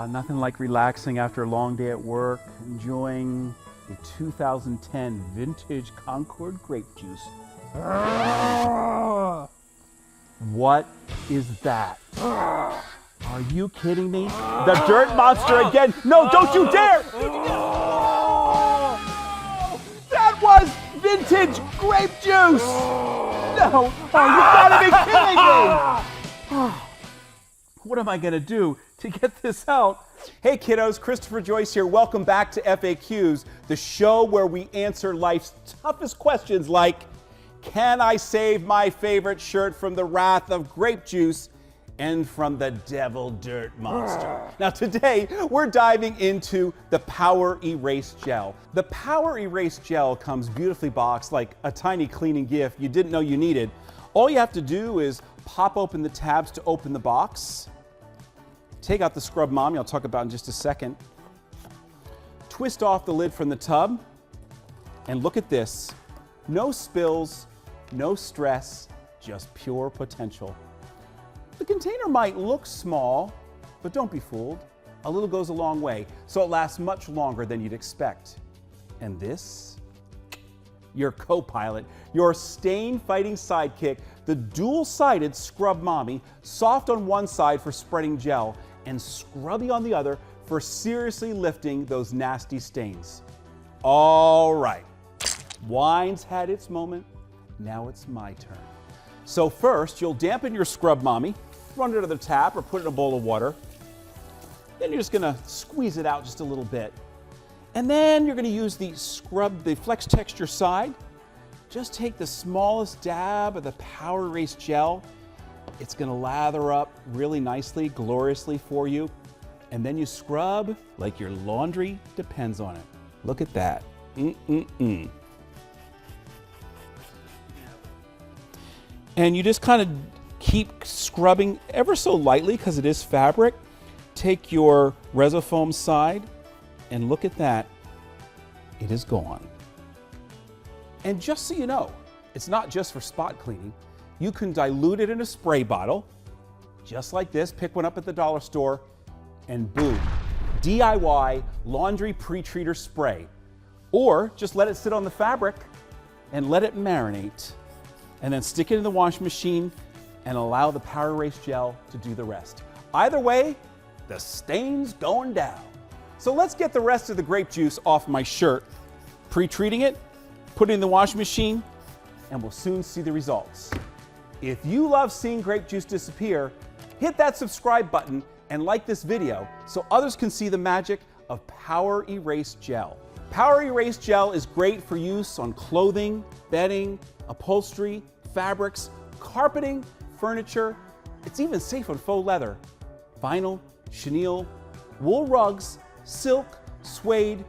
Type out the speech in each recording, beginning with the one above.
Nothing like relaxing after a long day at work, enjoying a 2010 vintage Concord grape juice. What is that? Are you kidding me? The dirt monster again! No, don't you dare! That was vintage grape juice! No! Oh, you gotta be kidding me! What am I gonna do to get this out? Hey kiddos, Christopher Joyce here. Welcome back to FAQs, the show where we answer life's toughest questions like, can I save my favorite shirt from the wrath of grape juice and from the devil dirt monster? Now today, we're diving into the PowErase Gel. The PowErase Gel comes beautifully boxed like a tiny cleaning gift you didn't know you needed. All you have to do is pop open the tabs to open the box. Take out the scrub mommy, I'll talk about in just a second. Twist off the lid from the tub, and look at this. No spills, no stress, just pure potential. The container might look small, but don't be fooled. A little goes a long way, so it lasts much longer than you'd expect. And this? Your co-pilot, your stain-fighting sidekick, the dual-sided scrub mommy, soft on one side for spreading gel, and scrubby on the other for seriously lifting those nasty stains. All right, wine's had its moment, now it's my turn. So first, you'll dampen your scrub mommy, run it under the tap or put it in a bowl of water. Then you're just gonna squeeze it out just a little bit. And then you're gonna use the flex texture side. Just take the smallest dab of the PowErase Gel. It's gonna lather up really nicely, gloriously for you. And then you scrub like your laundry depends on it. Look at that. And you just kind of keep scrubbing ever so lightly because it is fabric. Take your Resofoam side and look at that. It is gone. And just so you know, it's not just for spot cleaning. You can dilute it in a spray bottle, just like this. Pick one up at the dollar store, and boom, DIY laundry pre-treater spray. Or just let it sit on the fabric and let it marinate. And then stick it in the washing machine and allow the PowErase Gel to do the rest. Either way, the stain's going down. So let's get the rest of the grape juice off my shirt. Pre-treating it, put it in the washing machine, and we'll soon see the results. If you love seeing grape juice disappear, hit that subscribe button and like this video so others can see the magic of PowErase Gel. PowErase Gel is great for use on clothing, bedding, upholstery, fabrics, carpeting, furniture. It's even safe on faux leather, vinyl, chenille, wool rugs, silk, suede,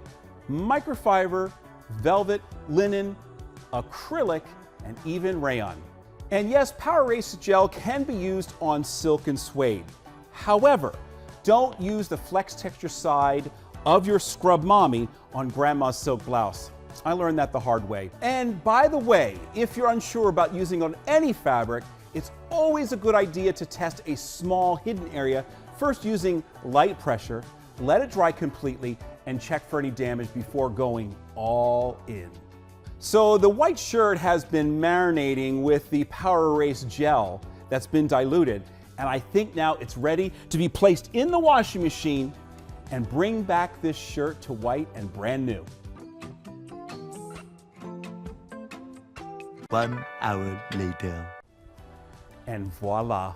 microfiber, velvet, linen, acrylic, and even rayon. And yes, PowErase Gel can be used on silk and suede. However, don't use the flex texture side of your scrub mommy on grandma's silk blouse. I learned that the hard way. And by the way, if you're unsure about using on any fabric, it's always a good idea to test a small hidden area, first using light pressure, let it dry completely, and check for any damage before going all in. So the white shirt has been marinating with the PowErase Gel that's been diluted, and I think now it's ready to be placed in the washing machine and bring back this shirt to white and brand new. 1 hour later. And voila.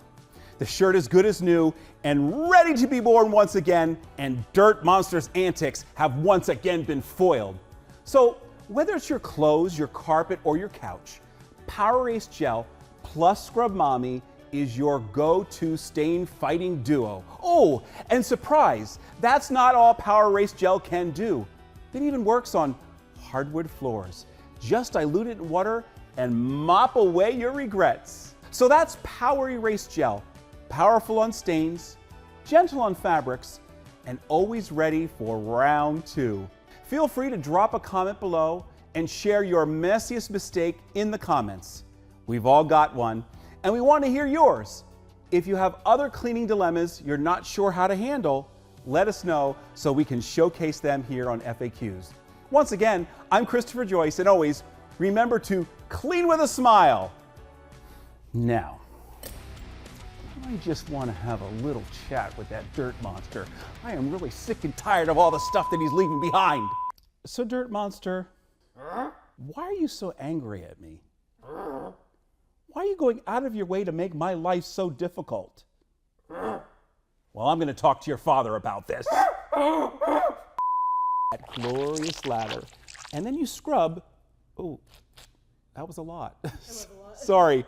The shirt is good as new and ready to be worn once again, and Dirt Monster's antics have once again been foiled. So whether it's your clothes, your carpet, or your couch, PowErase Gel plus Scrub Mommy is your go-to stain-fighting duo. Oh, and surprise, that's not all PowErase Gel can do. It even works on hardwood floors. Just dilute it in water and mop away your regrets. So that's PowErase Gel. Powerful on stains, gentle on fabrics, and always ready for round 2. Feel free to drop a comment below and share your messiest mistake in the comments. We've all got one, and we want to hear yours. If you have other cleaning dilemmas you're not sure how to handle, let us know so we can showcase them here on FAQs. Once again, I'm Christopher Joyce, and always remember to clean with a smile. Now, I just want to have a little chat with that dirt monster. I am really sick and tired of all the stuff that he's leaving behind. So, Dirt Monster, why are you so angry at me? Why are you going out of your way to make my life so difficult? Well, I'm going to talk to your father about this. That glorious ladder. And then you scrub. Oh, that was a lot. Sorry.